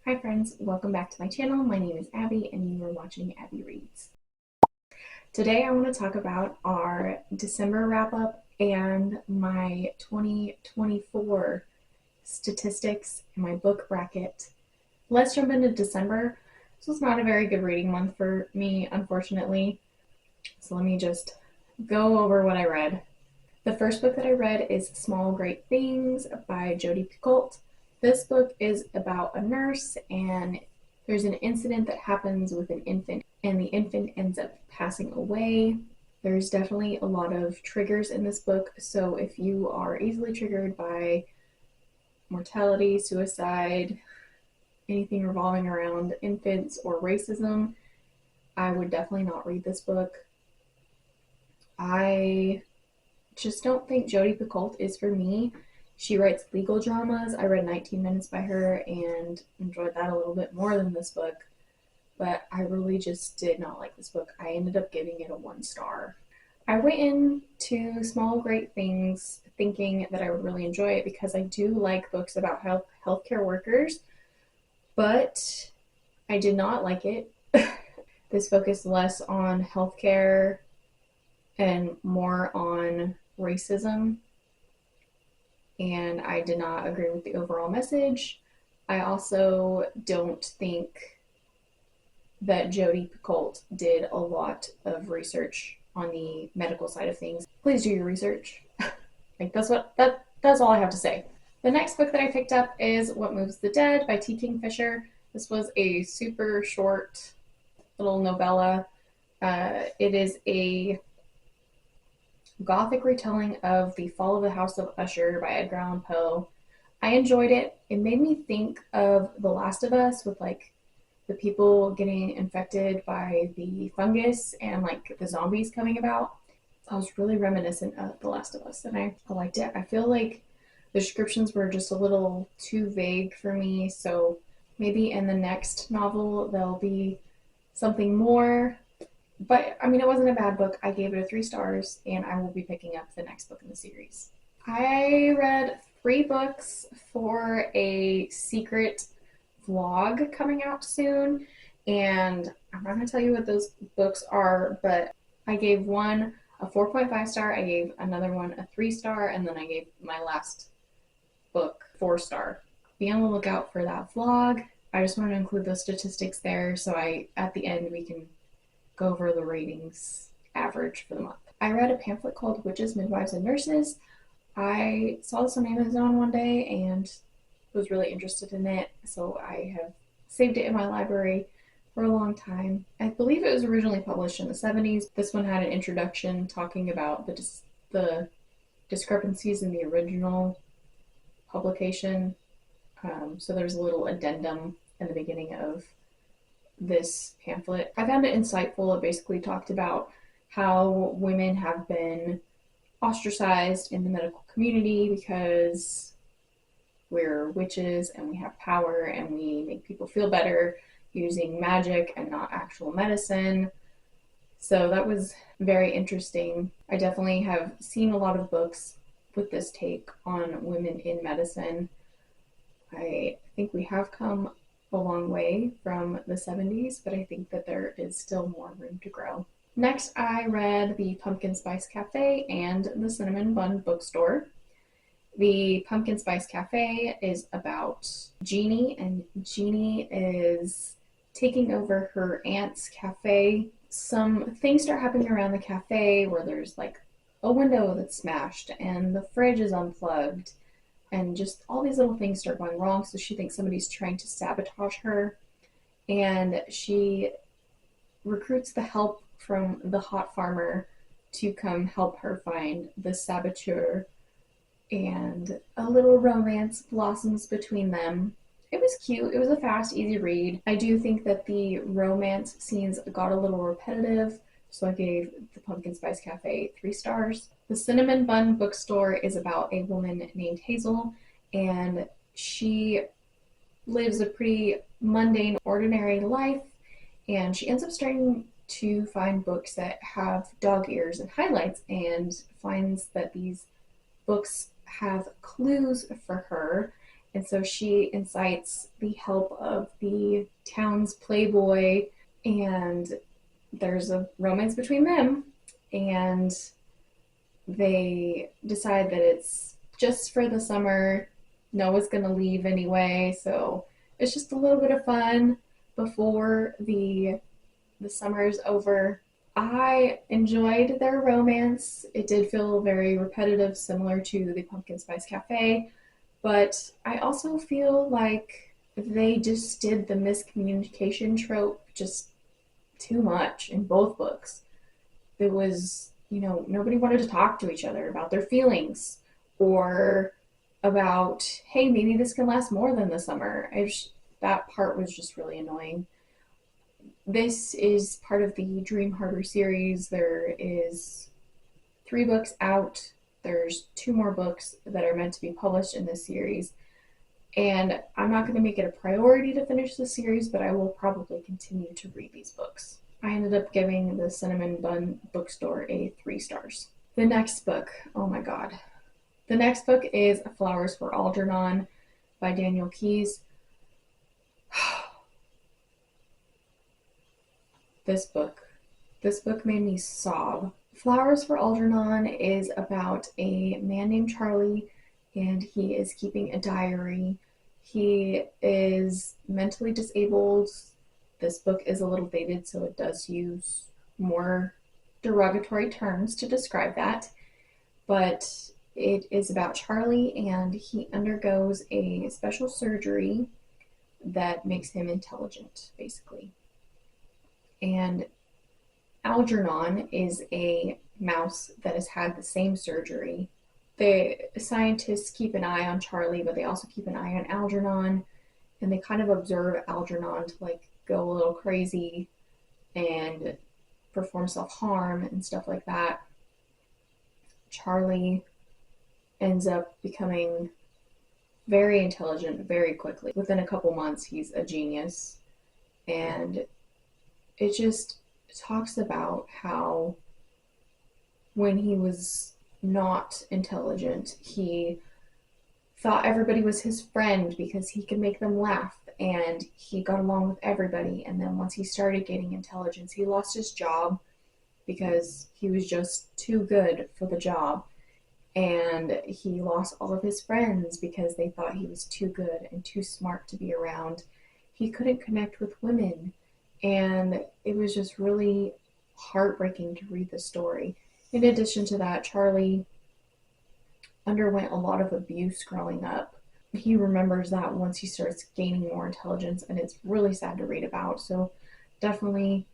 Hi friends, welcome back to my channel. My name is Abby and you are watching Abby Reads. Today I want to talk about our December wrap up and my 2024 statistics and my book bracket. Let's jump into December. This was not a very good reading month for me, unfortunately. So let me just go over what I read. The first book that I read is Small Great Things by Jodi Picoult. This book is about a nurse, and there's an incident that happens with an infant, and the infant ends up passing away. There's definitely a lot of triggers in this book, so if you are easily triggered by mortality, suicide, anything revolving around infants or racism, I would definitely not read this book. I just don't think Jodi Picoult is for me. She writes legal dramas. I read 19 Minutes by her and enjoyed that a little bit more than this book, but I really just did not like this book. I ended up giving it a 1 star. I went into Small Great Things thinking that I would really enjoy it because I do like books about healthcare workers, but I did not like it. This focused less on healthcare and more on racism, and I did not agree with the overall message. I also don't think that Jodi Picoult did a lot of research on the medical side of things. Please do your research. Like that's all I have to say. The next book that I picked up is What Moves the Dead by T. Kingfisher. This was a super short little novella. It is a gothic retelling of The Fall of the House of Usher by Edgar Allan Poe. I enjoyed it. It made me think of The Last of Us with like the people getting infected by the fungus and like the zombies coming about. I was really reminiscent of The Last of Us and I liked it. I feel like the descriptions were just a little too vague for me, so maybe in the next novel there'll be something more. But I mean, it wasn't a bad book. I gave it a 3 stars, and I will be picking up the next book in the series. I read 3 books for a secret vlog coming out soon, and I'm not going to tell you what those books are, but I gave one a 4.5 star, I gave another one a 3 star, and then I gave my last book 4 star. Be on the lookout for that vlog. I just wanted to include those statistics there so at the end we can go over the ratings average for the month. I read a pamphlet called Witches, Midwives, and Nurses. I saw this on Amazon one day and was really interested in it, so I have saved it in my library for a long time. I believe it was originally published in the 70s. This one had an introduction talking about the discrepancies in the original publication. So there's a little addendum in the beginning of this pamphlet. I found it insightful. It basically talked about how women have been ostracized in the medical community because we're witches and we have power and we make people feel better using magic and not actual medicine. So that was very interesting. I definitely have seen a lot of books with this take on women in medicine. I think we have come a long way from the 70s, but I think that there is still more room to grow. Next, I read The Pumpkin Spice Cafe and The Cinnamon Bun Bookstore. The Pumpkin Spice Cafe is about Jeannie, and Jeannie is taking over her aunt's cafe. Some things start happening around the cafe where there's like a window that's smashed and the fridge is unplugged and just all these little things start going wrong, so she thinks somebody's trying to sabotage her, and she recruits the help from the hot farmer to come help her find the saboteur, and a little romance blossoms between them. It was cute. It was a fast, easy read. I do think that the romance scenes got a little repetitive, so I gave The Pumpkin Spice Cafe 3 stars. The Cinnamon Bun Bookstore is about a woman named Hazel, and she lives a pretty mundane, ordinary life, and she ends up starting to find books that have dog ears and highlights, and finds that these books have clues for her, And so she incites the help of the town's playboy, and there's a romance between them. And they decide that it's just for the summer. Noah's going to leave anyway, so it's just a little bit of fun before the summer is over. I enjoyed their romance. It did feel very repetitive, similar to the Pumpkin Spice Cafe, but I also feel like they just did the miscommunication trope just too much in both books. It was, nobody wanted to talk to each other about their feelings or about, hey, maybe this can last more than the summer. That part was just really annoying. This is part of the Dream Harbor series. There is 3 books out. There's 2 more books that are meant to be published in this series. And I'm not going to make it a priority to finish the series, but I will probably continue to read these books. I ended up giving the Cinnamon Bun bookstore a 3 stars. The next book, oh my god. The next book is Flowers for Algernon by Daniel Keyes. This book made me sob. Flowers for Algernon is about a man named Charlie, and he is keeping a diary. He is mentally disabled. This book is a little dated, so it does use more derogatory terms to describe that. But it is about Charlie, and he undergoes a special surgery that makes him intelligent, basically. And Algernon is a mouse that has had the same surgery. The scientists keep an eye on Charlie, but they also keep an eye on Algernon, and they kind of observe Algernon to go a little crazy and perform self-harm and stuff like that. Charlie ends up becoming very intelligent very quickly. Within a couple months, he's a genius. And it just talks about how when he was not intelligent, he thought everybody was his friend because he could make them laugh and he got along with everybody. And then once he started gaining intelligence, he lost his job because he was just too good for the job. And he lost all of his friends because they thought he was too good and too smart to be around. He couldn't connect with women. And it was just really heartbreaking to read the story. In addition to that, Charlie underwent a lot of abuse growing up. He remembers that once he starts gaining more intelligence, and it's really sad to read about. So definitely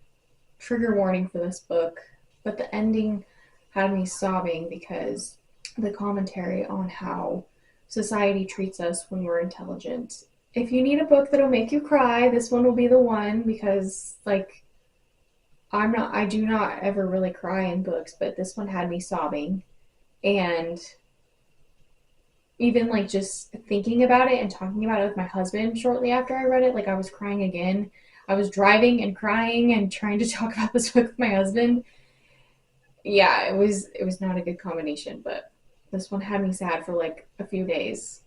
trigger warning for this book. But the ending had me sobbing because the commentary on how society treats us when we're intelligent. If you need a book that'll make you cry, this one will be the one, because I do not ever really cry in books, but this one had me sobbing. And even just thinking about it and talking about it with my husband shortly after I read it, I was crying again. I was driving and crying and trying to talk about this book with my husband. Yeah, it was not a good combination, but this one had me sad for a few days.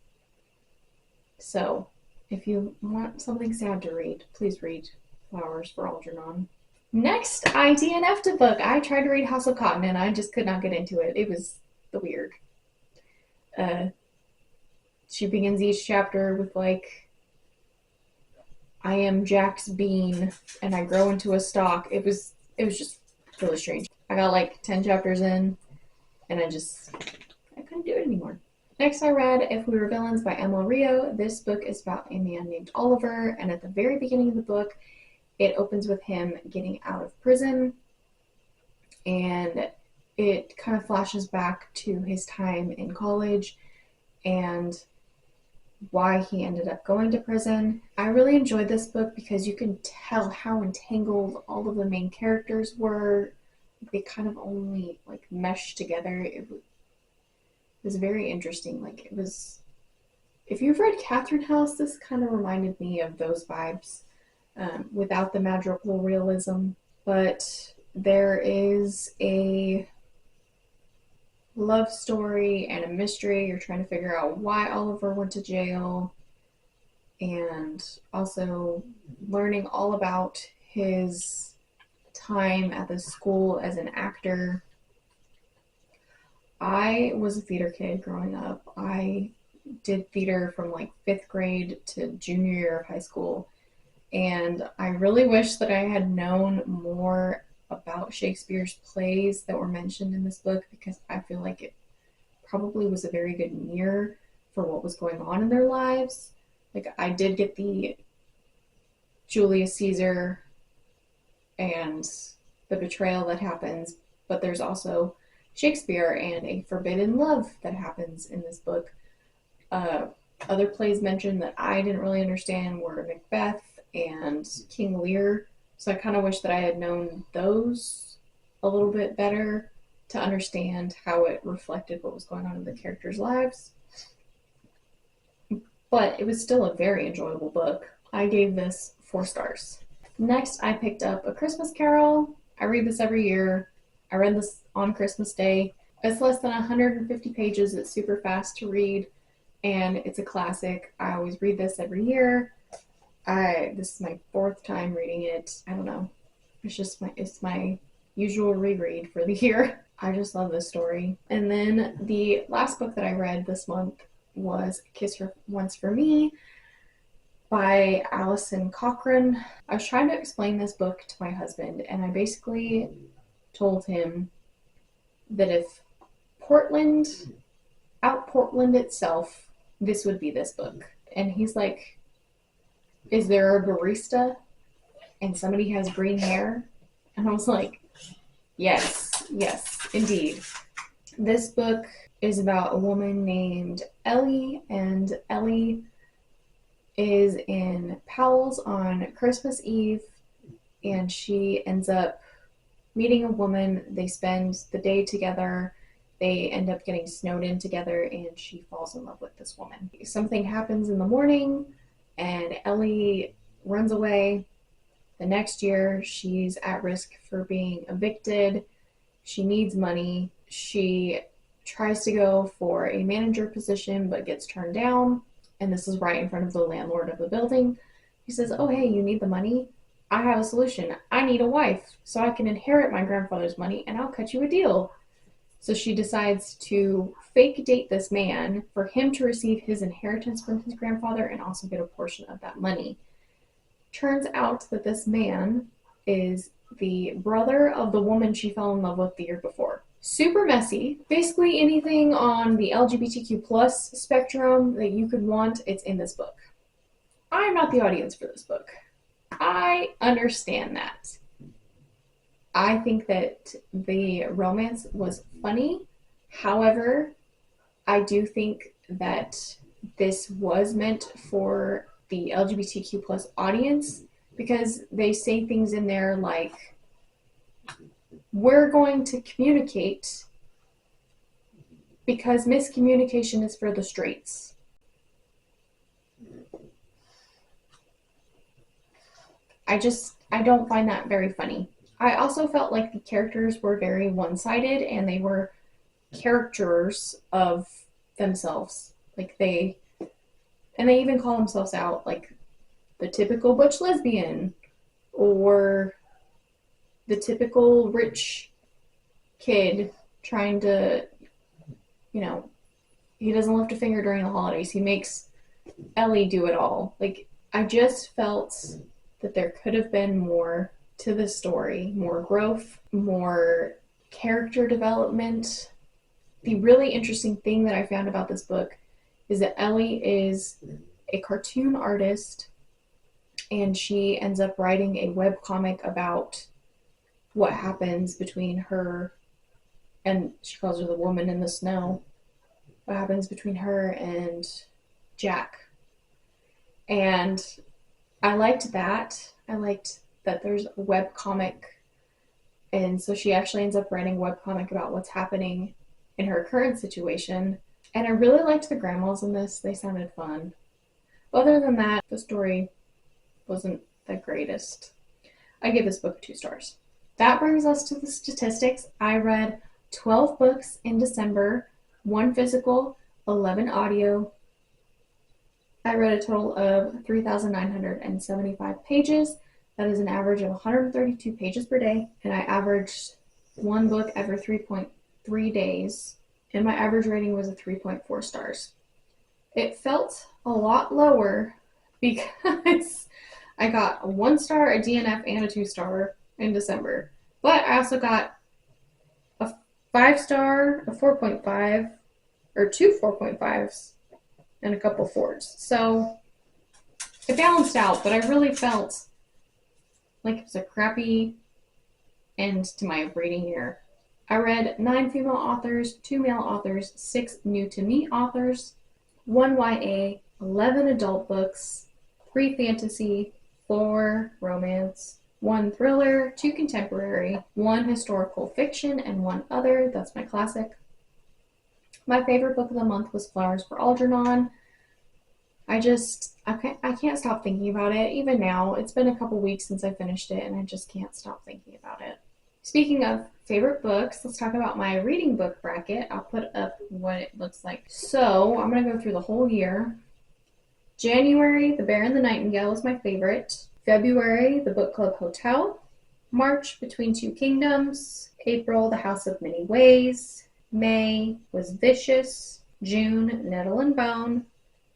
So if you want something sad to read, please read Flowers for Algernon. Next, I DNF'd a book. I tried to read House of Cotton and I just could not get into it. It was weird. She begins each chapter with I am Jack's bean and I grow into a stalk. It was just really strange. I got 10 chapters in and I couldn't do it anymore. Next, I read If We Were Villains by Emma Rio. This book is about a man named Oliver, and at the very beginning of the book, it opens with him getting out of prison, and it kind of flashes back to his time in college and why he ended up going to prison. I really enjoyed this book because you can tell how entangled all of the main characters were. They kind of only meshed together. It was very interesting. If you've read Catherine House, this kind of reminded me of those vibes, without the magical realism. But there is a love story and a mystery. You're trying to figure out why Oliver went to jail. and also learning all about his time at the school as an actor. I was a theater kid growing up. I did theater from like fifth grade to junior year of high school. And I really wish that I had known more about Shakespeare's plays that were mentioned in this book, because I feel like it probably was a very good mirror for what was going on in their lives. Like, I did get the Julius Caesar and the betrayal that happens, but there's also Shakespeare and a forbidden love that happens in this book. Other plays mentioned that I didn't really understand were Macbeth and King Lear, so I kind of wish that I had known those a little bit better to understand how it reflected what was going on in the characters' lives. But it was still a very enjoyable book. I gave this 4 stars. Next, I picked up A Christmas Carol. I read this every year. I read this on Christmas Day. It's less than 150 pages. It's super fast to read, and it's a classic. I always read this every year. This is my 4th time reading it. I don't know. It's my usual reread for the year. I just love this story. And then the last book that I read this month was Kiss Once for Me by Alison Cochrane. I was trying to explain this book to my husband, and I basically told him that if Portland out-Portland itself, this would be this book. And he's like, is there a barista and somebody has green hair? And I was like, yes, indeed. This book is about a woman named Ellie, and Ellie is in Powell's on Christmas Eve, and she ends up meeting a woman. They spend the day together. They end up getting snowed in together, and she falls in love with this woman. Something happens in the morning, and Ellie runs away. The next year, she's at risk for being evicted. She needs money. She tries to go for a manager position, but gets turned down. And this is right in front of the landlord of the building. He says, oh, hey, you need the money? I have a solution. I need a wife so I can inherit my grandfather's money, and I'll cut you a deal. So she decides to fake date this man for him to receive his inheritance from his grandfather and also get a portion of that money. Turns out that this man is the brother of the woman she fell in love with the year before. Super messy. Basically anything on the LGBTQ plus spectrum that you could want, it's in this book. I'm not the audience for this book. I understand that. I think that the romance was funny. However, I do think that this was meant for the LGBTQ plus audience, because they say things in there like, we're going to communicate because miscommunication is for the straights. I don't find that very funny. I also felt like the characters were very one-sided, and they were characters of themselves. Like they even call themselves out, like the typical butch lesbian, or the typical rich kid trying to, he doesn't lift a finger during the holidays. He makes Ellie do it all. Like, I just felt that there could have been more to the story, more growth, more character development. The really interesting thing that I found about this book is that Ellie is a cartoon artist, and she ends up writing a webcomic about what happens between her, and she calls her the woman in the snow, what happens between her and Jack. And I liked that. I liked that there's a webcomic, and so she actually ends up writing a webcomic about what's happening in her current situation. And I really liked the grandmas in this. They sounded fun. Other than that, the story wasn't the greatest. I give this book 2 stars. That brings us to the statistics. I read 12 books in December, 1 physical, 11 audio. I read a total of 3,975 pages. That is an average of 132 pages per day, and I averaged one book every 3.3 days, and my average rating was a 3.4 stars. It felt a lot lower because I got a 1 star, a DNF, and a 2 star in December. But I also got a 5 star, a 4.5, or two 4.5s, and a couple 4s. So it balanced out, but I really felt like it was a crappy end to my reading year. I read 9 female authors, 2 male authors, 6 new to me authors, 1 YA, 11 adult books, 3 fantasy, 4 romance, 1 thriller, 2 contemporary, 1 historical fiction, and 1 other. That's my classic. My favorite book of the month was Flowers for Algernon. I can't stop thinking about it. Even now, it's been a couple weeks since I finished it, and I just can't stop thinking about it. Speaking of favorite books, let's talk about my reading book bracket. I'll put up what it looks like. So I'm going to go through the whole year. January, The Bear and the Nightingale was my favorite. February, The Book Club Hotel. March, Between Two Kingdoms. April, The House of Many Ways. May was Vicious. June, Nettle and Bone.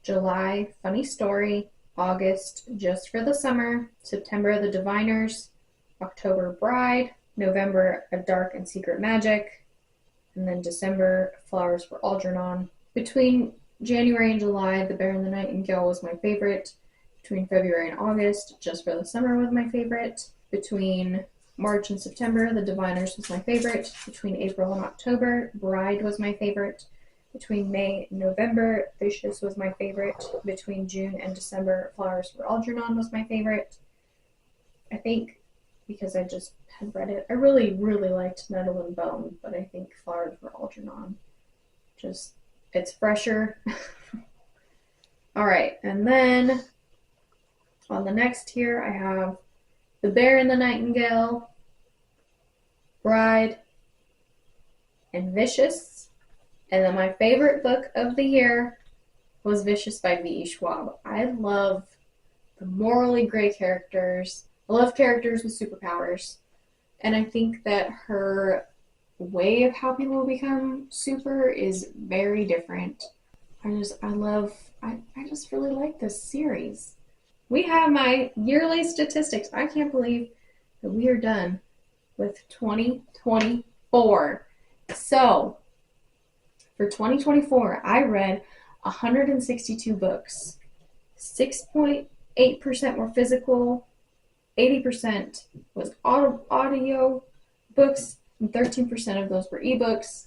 July, Funny Story. August, Just for the Summer. September, The Diviners. October, Bride. November, A Dark and Secret Magic. And then December, Flowers for Algernon. Between January and July, The Bear and the Nightingale was my favorite. Between February and August, Just for the Summer was my favorite. Between March and September, The Diviners was my favorite. Between April and October, Bride was my favorite. Between May and November, Vicious was my favorite. Between June and December, Flowers for Algernon was my favorite. I think because I just had read it, I really, really liked Nettle and Bone, but I think Flowers for Algernon, it's fresher. All right, and then on the next tier, I have The Bear and the Nightingale, Bride, and Vicious. And then my favorite book of the year was Vicious by V.E. Schwab. I love the morally gray characters. I love characters with superpowers. And I think that her way of how people become super is very different. I just really like this series. We have my yearly statistics. I can't believe that we are done with 2024. So, for 2024, I read 162 books. 6.8% were physical, 80% was audio books, and 13% of those were ebooks.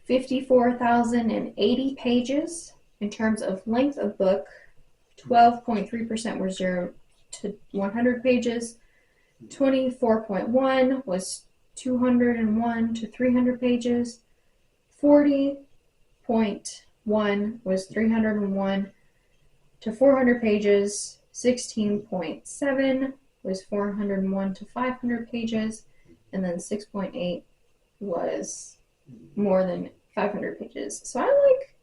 54,080 pages. In terms of length of book, 12.3% were 0 to 100 pages. 24.1 was 201 to 300 pages. 40.1 was 301 to 400 pages. 16.7 was 401 to 500 pages. And then 6.8 was more than 500 pages. So I like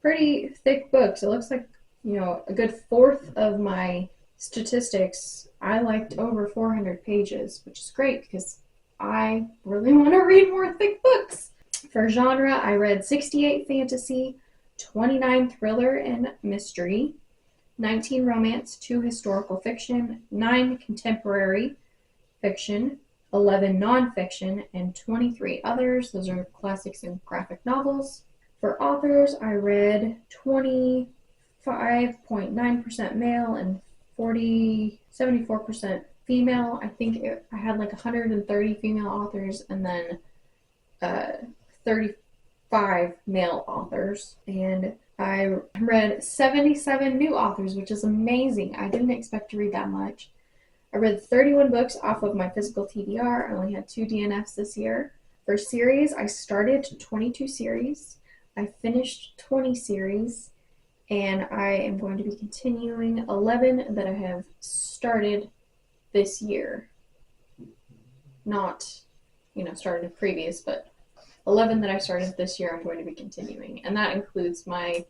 pretty thick books. It looks like, a good fourth of my statistics, I liked over 400 pages, which is great because I really want to read more thick books. For genre, I read 68 fantasy, 29 thriller and mystery, 19 romance, 2 historical fiction, 9 contemporary fiction, 11 nonfiction, and 23 others. Those are classics and graphic novels. For authors, I read 25.9% male and 74% female. I think I had like 130 female authors and then 35 male authors. And I read 77 new authors, which is amazing. I didn't expect to read that much. I read 31 books off of my physical TBR. I only had 2 DNFs this year. For series, I started 22 series. I finished 20 series. And I am going to be continuing 11 that I have started this year. Not, started previous, but 11 that I started this year I'm going to be continuing. And that includes my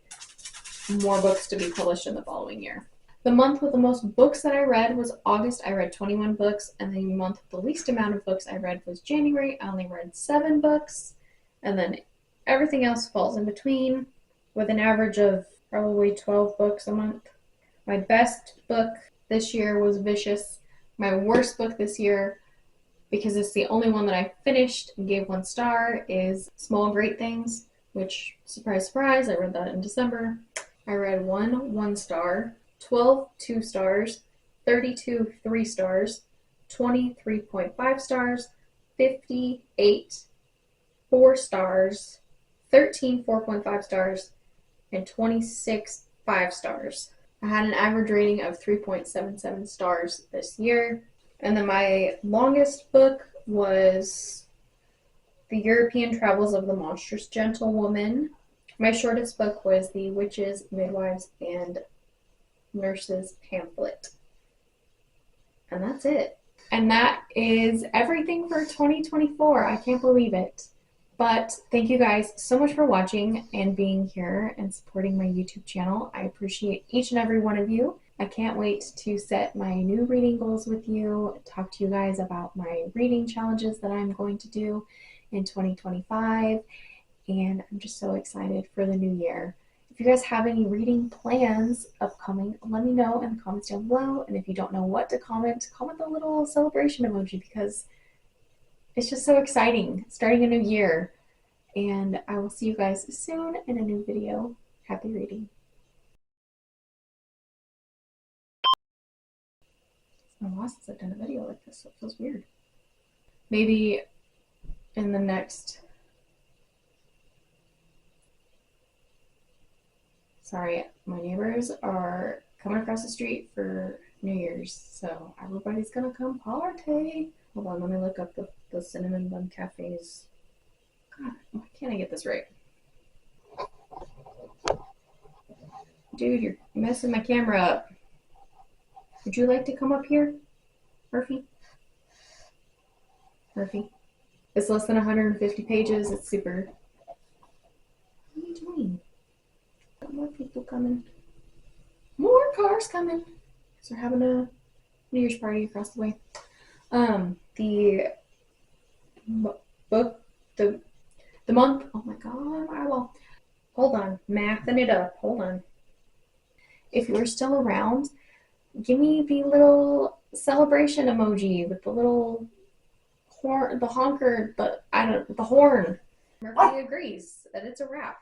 more books to be published in the following year. The month with the most books that I read was August. I read 21 books. And the month with the least amount of books I read was January. I only read 7 books. And then everything else falls in between with an average of probably 12 books a month. My best book this year was Vicious. My worst book this year, because it's the only one that I finished and gave 1 star, is Small Great Things, which, surprise, surprise, I read that in December. I read 1 star, 12 2 stars, 32 3 stars, 20 3.5 stars, 58 4 stars, 13 4.5 stars, and 26 5 stars. I had an average rating of 3.77 stars this year. And then my longest book was The European Travels of the Monstrous Gentlewoman. My shortest book was The Witches, Midwives, and Nurses pamphlet. And that's it. And that is everything for 2024. I can't believe it. But thank you guys so much for watching and being here and supporting my YouTube channel. I appreciate each and every one of you. I can't wait to set my new reading goals with you, talk to you guys about my reading challenges that I'm going to do in 2025. And I'm just so excited for the new year. If you guys have any reading plans upcoming, let me know in the comments down below. And if you don't know what to comment, comment the little celebration emoji, because it's just so exciting, starting a new year. And I will see you guys soon in a new video. Happy reading. It's been a while since I've done a video like this, so it feels weird. Maybe in the next... Sorry, my neighbors are coming across the street for New Year's, so everybody's gonna come party. Hold on, let me look up the Cinnamon Bun Cafes. God, why can't I get this right? Dude, you're messing my camera up. Would you like to come up here, Murphy? Murphy. It's less than 150 pages. It's super... What are you doing? More people coming. More cars coming. So we're having a New Year's party across the way. The book, the month, oh my god, my eyeball. Hold on, mathing it up, hold on. If you're still around, give me the little celebration emoji with the little horn, the honker, the horn. Murphy agrees that it's a wrap.